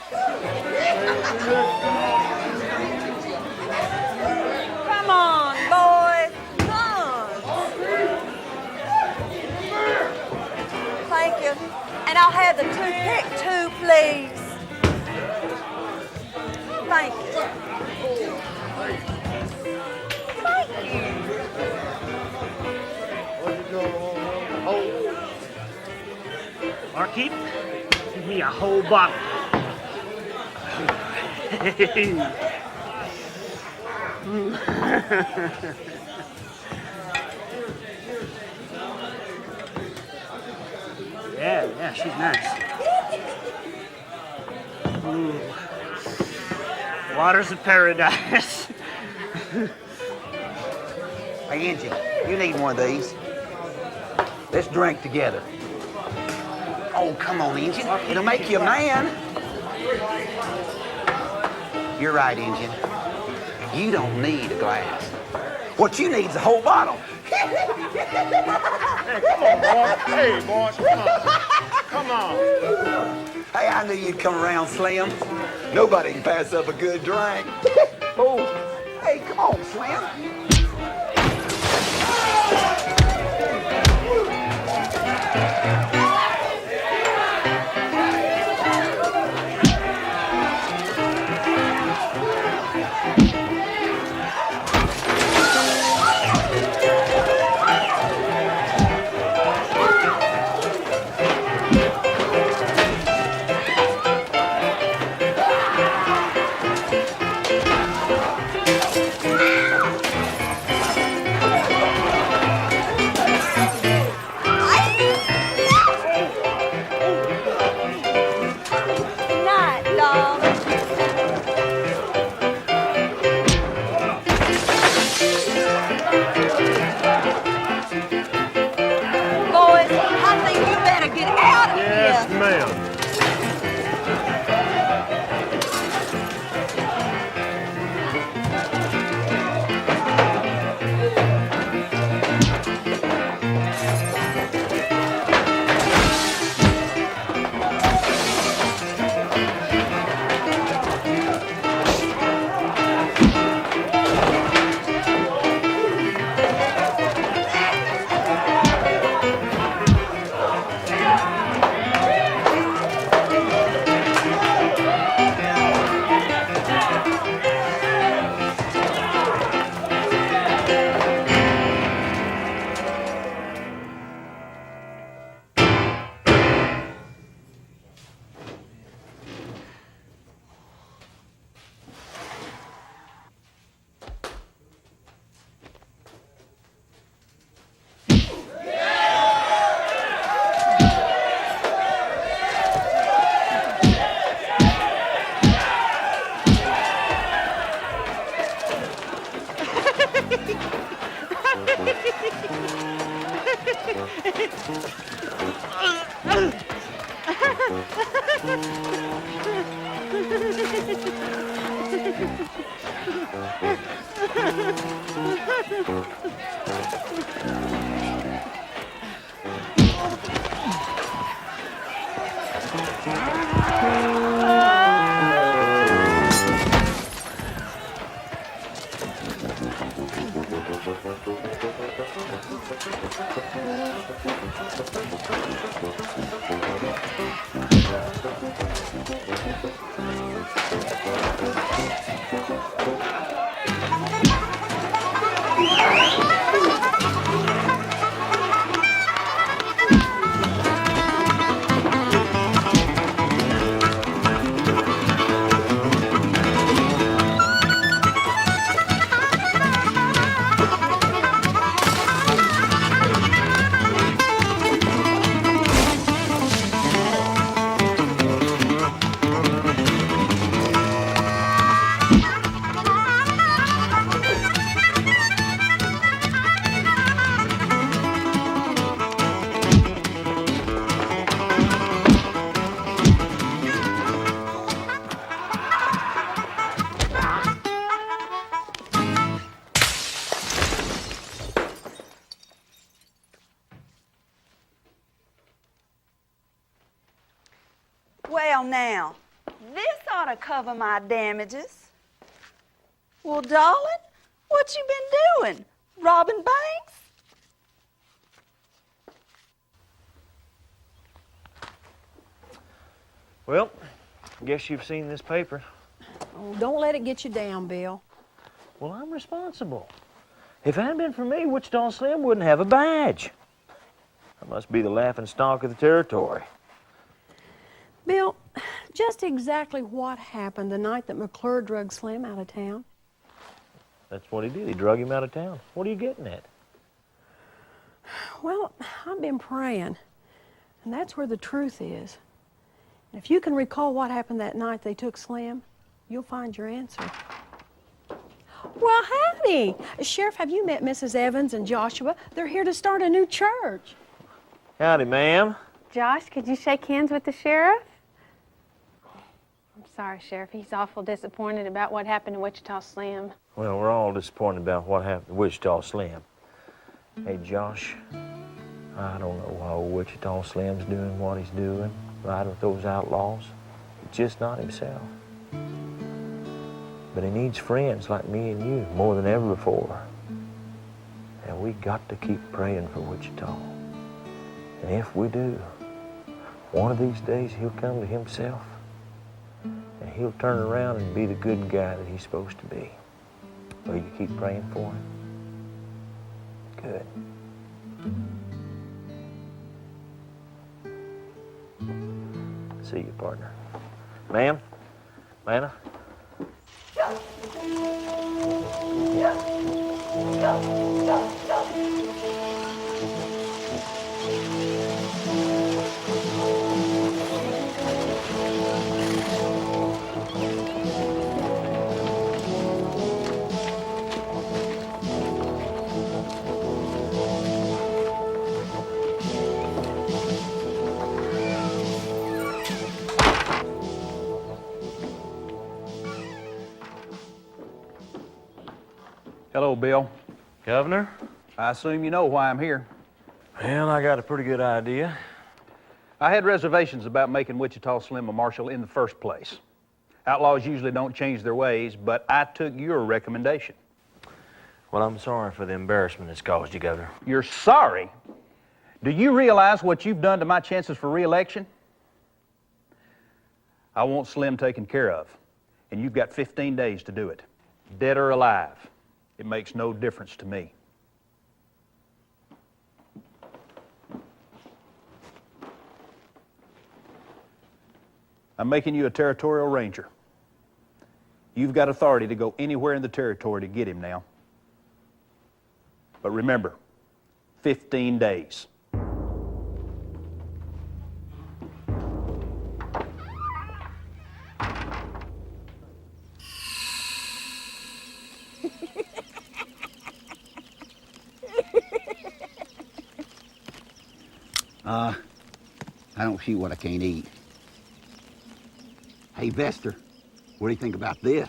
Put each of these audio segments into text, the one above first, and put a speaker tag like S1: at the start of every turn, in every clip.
S1: Come on, boys. Come. Thank you. And I'll have the toothpick too, please. Thank you. Thank you.
S2: Barkeep, give me a whole bottle. Yeah, she's nice. Ooh. Waters of paradise.
S3: Hey, Angie, you need one of these. Let's drink together. Oh, come on, Injun. It'll make you a man. You're right, Injun. You don't need a glass. What you need is a whole bottle.
S4: Hey, come on, boys. Hey, boys, come on. Come on.
S3: Hey, I knew you'd come around, Slim. Nobody can pass up a good drink. Oh, hey, come on, Slim.
S1: ought to cover my damages. Well, darling, what you been doing? Robbing banks?
S5: Well, I guess you've seen this paper.
S6: Oh, don't let it get you down, Bill.
S5: Well, I'm responsible. If it hadn't been for me, Wichita Slim wouldn't have a badge. I must be the laughing stock of the territory.
S6: Bill, just exactly what happened the night that McClure drug Slim out of town?
S5: That's what he did. He drug him out of town. What are you getting at?
S6: Well, I've been praying, and that's where the truth is. And if you can recall what happened that night they took Slim, you'll find your answer. Well, howdy. Sheriff, have you met Mrs. Evans and Joshua? They're here to start a new church.
S5: Howdy, ma'am.
S7: Josh, could you shake hands with the sheriff? I'm sorry, Sheriff. He's awful disappointed about what happened to Wichita Slim.
S5: Well, we're all disappointed about what happened to Wichita Slim. Hey, Josh, I don't know why old Wichita Slim's doing what he's doing, riding with those outlaws. He's just not himself. But he needs friends like me and you more than ever before. And we got to keep praying for Wichita. And if we do, one of these days he'll come to himself and he'll turn around and be the good guy that he's supposed to be. Will you keep praying for him? Good. See you, partner. Ma'am? Lana?
S8: Hello, Bill.
S5: Governor?
S8: I assume you know why I'm here.
S5: Well, I got a pretty good idea.
S8: I had reservations about making Wichita Slim a marshal in the first place. Outlaws usually don't change their ways, but I took your recommendation.
S5: Well, I'm sorry for the embarrassment it's caused you, Governor.
S8: You're sorry? Do you realize what you've done to my chances for re-election? I want Slim taken care of, and you've got 15 days to do it. Dead or alive, it makes no difference to me. I'm making you a territorial ranger. You've got authority to go anywhere in the territory to get him now. But remember, 15 days.
S3: I don't shoot what I can't eat. Hey, Vester, what do you think about this?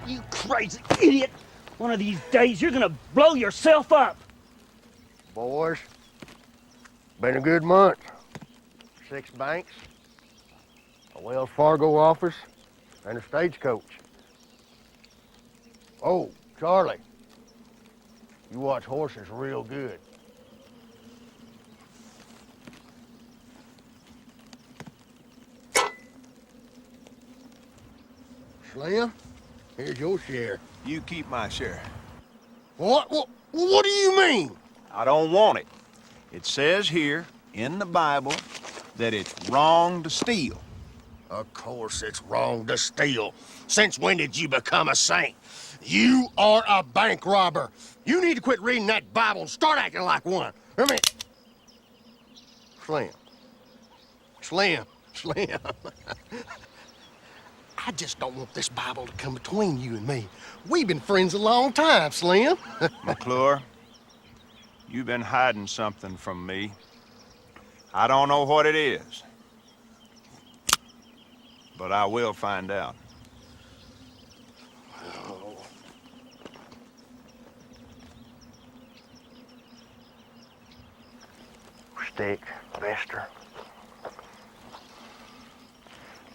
S2: You crazy idiot! One of these days you're gonna blow yourself up!
S4: Boys, been a good month. 6 banks, a Wells Fargo office, and a stagecoach. Oh, Charlie, you watch horses real good. Slim, here's your share.
S9: You keep my share.
S4: What? What do you mean?
S9: I don't want it. It says here in the Bible that it's wrong to steal.
S4: Of course it's wrong to steal. Since when did you become a saint? You are a bank robber. You need to quit reading that Bible and start acting like one. I mean, Slim. I just don't want this Bible to come between you and me. We've been friends a long time, Slim.
S9: McClure, you've been hiding something from me. I don't know what it is, but I will find out.
S5: Stick, Vester.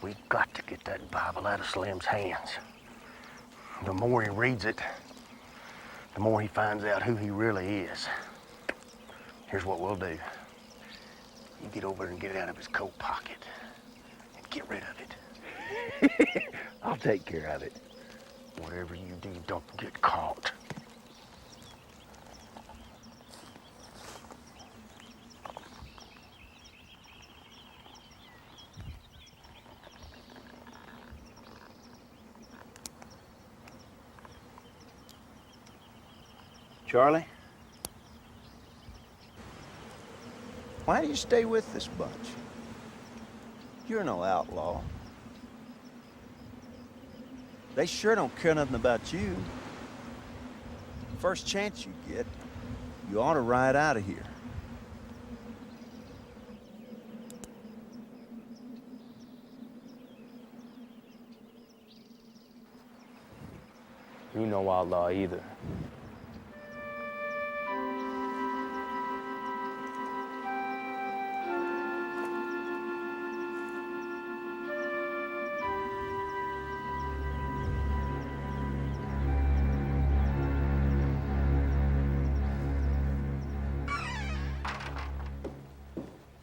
S5: We've got to get that Bible out of Slim's hands. The more he reads it, the more he finds out who he really is. Here's what we'll do. You get over and get it out of his coat pocket and get rid of it. I'll take care of it. Whatever you do, don't get caught.
S3: Charlie?
S9: Why do you stay with this bunch? You're no outlaw. They sure don't care nothing about you. First chance you get, you ought to ride out of here.
S5: You no outlaw either.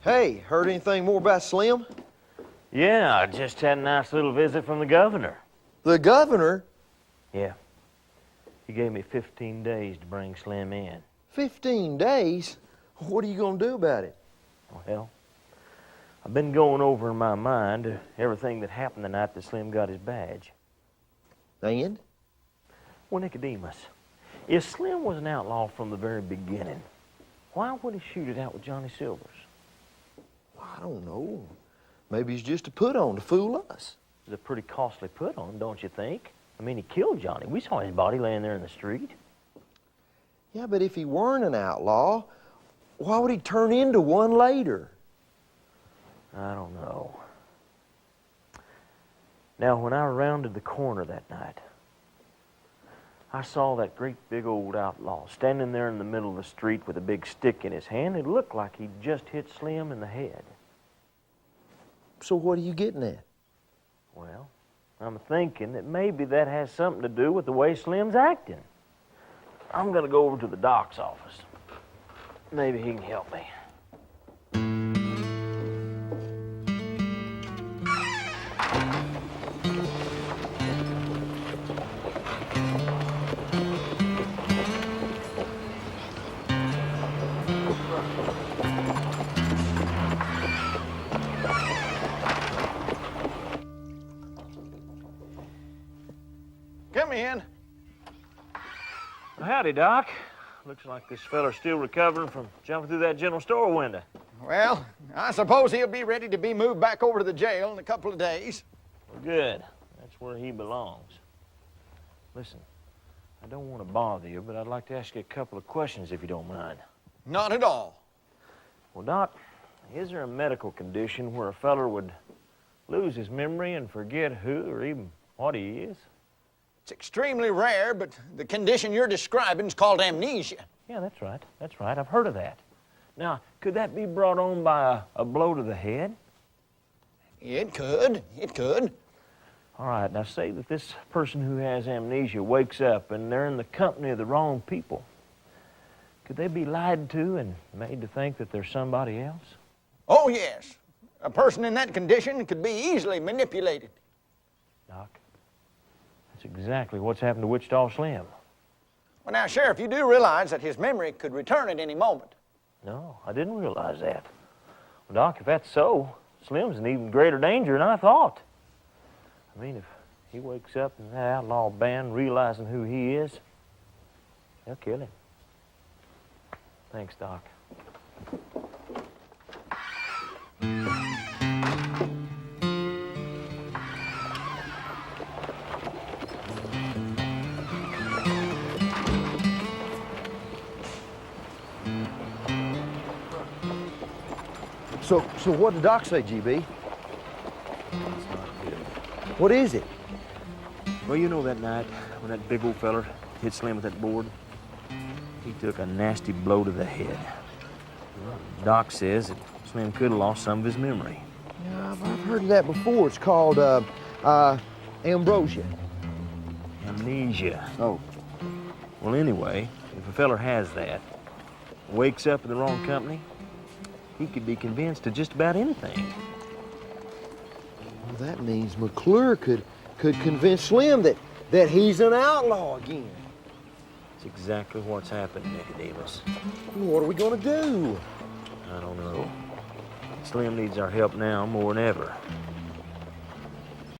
S10: Hey, heard anything more about Slim?
S5: Yeah, I just had a nice little visit from the governor.
S10: The governor?
S5: Yeah. He gave me 15 days to bring Slim in.
S10: 15 days? What are you gonna do about it?
S5: Well, I've been going over in my mind everything that happened the night that Slim got his badge.
S10: And?
S5: Well, Nicodemus, if Slim was an outlaw from the very beginning, why would he shoot it out with Johnny Silvers?
S10: I don't know. Maybe he's just a put-on to fool us.
S5: It's a pretty costly put-on, don't you think? I mean, he killed Johnny. We saw his body laying there in the street.
S10: Yeah, but if he weren't an outlaw, why would he turn into one later?
S5: I don't know. Now, when I rounded the corner that night, I saw that great big old outlaw standing there in the middle of the street with a big stick in his hand. It looked like he'd just hit Slim in the head.
S10: So what are you getting at?
S5: Well, I'm thinking that maybe that has something to do with the way Slim's acting. I'm gonna go over to the doc's office. Maybe he can help me.
S9: Come in.
S5: Howdy, Doc. Looks like this feller's still recovering from jumping through that general store window.
S11: Well, I suppose he'll be ready to be moved back over to the jail in a couple of days.
S5: Well, good. That's where he belongs. Listen, I don't want to bother you, but I'd like to ask you a couple of questions if you don't mind.
S11: Not at all.
S5: Well, Doc, is there a medical condition where a feller would lose his memory and forget who or even what he is?
S11: It's extremely rare, but the condition you're describing is called amnesia.
S5: Yeah, that's right. That's right. I've heard of that. Now, could that be brought on by a blow to the head?
S11: It could. It could.
S5: All right, now say that this person who has amnesia wakes up and they're in the company of the wrong people. Could they be lied to and made to think that they're somebody else?
S11: Oh, yes. A person in that condition could be easily manipulated.
S5: Doc, that's exactly what's happened to Wichita Slim.
S11: Well, now, Sheriff, you do realize that his memory could return at any moment.
S5: No, I didn't realize that. Well, Doc, if that's so, Slim's in even greater danger than I thought. I mean, if he wakes up in that outlaw band realizing who he is, they'll kill him. Thanks, Doc.
S10: So what did Doc say, GB?
S5: It's not good.
S10: What is it?
S5: Well, you know that night when that big old feller hit Slim with that board? He took a nasty blow to the head. Well, Doc says that Slim could have lost some of his memory.
S10: Yeah, I've heard of that before. It's called, ambrosia.
S5: Amnesia.
S10: Oh.
S5: Well, anyway, if a feller has that, wakes up in the wrong company, he could be convinced of just about anything.
S10: Well, that means McClure could convince Slim that he's an outlaw again.
S5: It's exactly what's happened, Nicodemus.
S10: What are we gonna do?
S5: I don't know. Slim needs our help now more than ever.